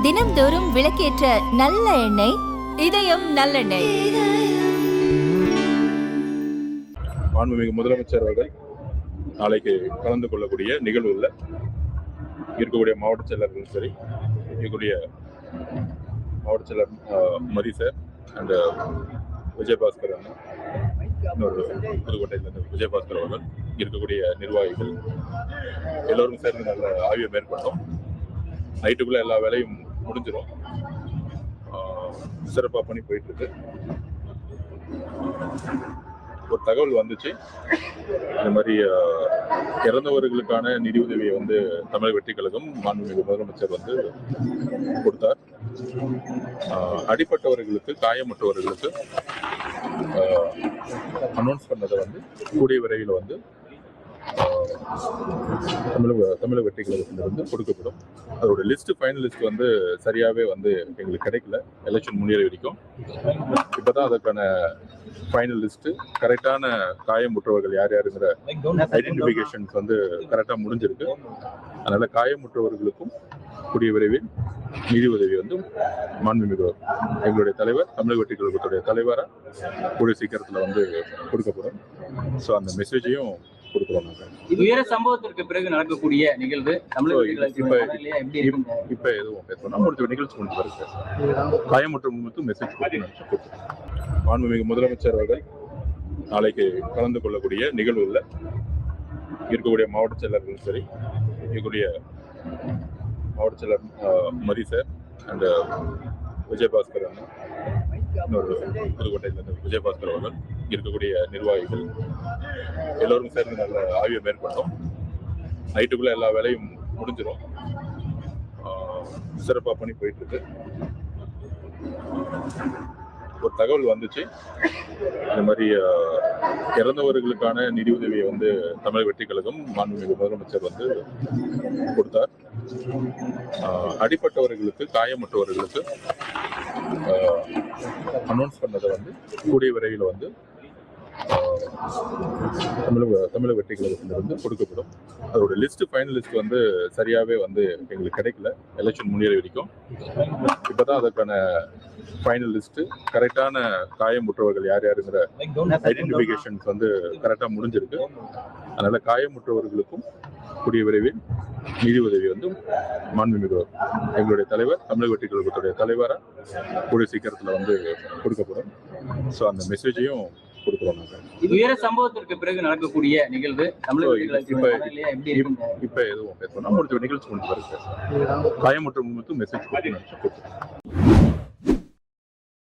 தினம்தோறும் விளக்கேற்ற நல்ல எண்ணெய் இதயம் நல்லெண்ணெய். மாண்புமிகு முதலமைச்சர் அவர்கள் நாளைக்கு கலந்து கொள்ளக்கூடிய நிகழ்வுல இருக்கக்கூடிய மாவட்ட செயலர்களும் சரி, இருக்கக்கூடிய மாவட்ட செயலர் மதி சார் அண்ட் விஜயபாஸ்கர் அண்ணா, இன்னொரு புதுக்கோட்டையிலிருந்து விஜயபாஸ்கர் அவர்கள், இருக்கக்கூடிய நிர்வாகிகள் எல்லோரும் சேர்ந்து நல்ல ஆய்வை மேற்கொண்டோம். நைட்டுக்குள்ள எல்லா வேலையும் முடிஞ்சிடும். சிறப்பாக பண்ணி போயிட்டு இருக்கு. ஒரு தகவல் வந்துச்சு, இந்த மாதிரி இறந்தவர்களுக்கான நிதி உதவியை வந்து தமிழக வெற்றி கழகம் மாண்புமிகு முதலமைச்சர் வந்து கொடுத்தார். அடிப்பட்டவர்களுக்கு, காயமற்றவர்களுக்கு அனௌன்ஸ் பண்ணதை வந்து கூடிய விரைவில் வந்து தமிழக வெற்றி கழகத்திலிருந்து கொடுக்கப்படும். அதோட லிஸ்ட், ஃபைனல் லிஸ்ட் வந்து சரியாவே வந்து எங்களுக்கு கிடைக்கல. எலெக்ஷன் முன்னிலை வரைக்கும் இப்பதான் அதற்கான ஃபைனல் லிஸ்ட், கரெக்டான காயமுற்றவர்கள் யார் யாருங்கிற ஐடென்டிஃபிகேஷன்ஸ் வந்து கரெக்டா முடிஞ்சிருக்கு. அதனால காயமுற்றவர்களுக்கும் கூடிய விரைவில் நிதி உதவி வந்து மாண்புமிகு எங்களுடைய தலைவர், தமிழக வெற்றி கழகத்துடைய தலைவரா கூடிய சீக்கிரத்துல வந்து கொடுக்கப்படும். ஸோ அந்த மெசேஜையும் கொடுக்குறோம். உயர சம்பவத்திற்கு பிறகு நடக்கக்கூடிய நிகழ்வு இப்ப எதுவும் பேசணும். முடிஞ்ச நிகழ்ச்சி முடிஞ்ச பிறகு காயமுற்றவர்களுக்கு மெசேஜ் கொடுத்து மாண்புமிகு முதலமைச்சர் அவர்கள் நாளைக்கு கலந்து கொள்ளக்கூடிய நிகழ்வுல இருக்கக்கூடிய மாவட்ட செயலர்களும் சரி, இருக்கக்கூடிய மாவட்ட செயலர் மதி சார் அண்ட் விஜயபாஸ்கர் அண்ணா, இன்னொரு புதுக்கோட்டையிலிருந்து விஜயபாஸ்கர் அவர்கள், இருக்கக்கூடிய நிர்வாகிகள் எல்லோரும் சேர்ந்து நல்ல ஆய்வை மேற்கொண்டோம். நைட்டுக்குள்ள எல்லா வேலையும் முடிஞ்சிடும். சிறப்பாக பண்ணி போயிட்டு இருக்கு. ஒரு தகவல் வந்துச்சு, இந்த மாதிரி இறந்தவர்களுக்கான நிதி உதவியை வந்து தமிழக வெற்றி கழகம் மாண்புமிகு முதலமைச்சர் வந்து கொடுத்தார். அடிப்பட்டவர்களுக்கு, காயமற்றவர்களுக்கு அனௌன்ஸ் பண்ணதை வந்து கூடிய விரைவில் வந்து தமிழக வெற்றி கழகத்திலிருந்து கொடுக்கப்படும். அதோட லிஸ்ட், ஃபைனல் லிஸ்ட் வந்து சரியாவே வந்து எங்களுக்கு கிடைக்கல. எலெக்ஷன் முன்னிலை வரைக்கும் இப்பதான் அதற்கான ஃபைனல் லிஸ்ட், கரெக்டான காயமுற்றவர்கள் யார் யாருங்கிற ஐடென்டிஃபிகேஷன்ஸ் வந்து கரெக்டா முடிஞ்சிருக்கு. அதனால காயமுற்றவர்களுக்கும் கூடிய விரைவில் நிதி உதவி வந்து மாண்புமிகு எங்களுடைய தலைவர், தமிழக வெற்றி கழகத்துடைய தலைவரா கூடிய சீக்கிரத்துல வந்து கொடுக்கப்படும். ஸோ அந்த மெசேஜையும் கொடுக்குறோம். உயர சம்பவத்திற்கு பிறகு நடக்கக்கூடிய நிகழ்வு இப்ப எதுவும் பேசணும். முடிஞ்ச நிகழ்ச்சி முடிஞ்ச பிறகு காயமுற்றவர்களுக்கு மெசேஜ் கொடுத்து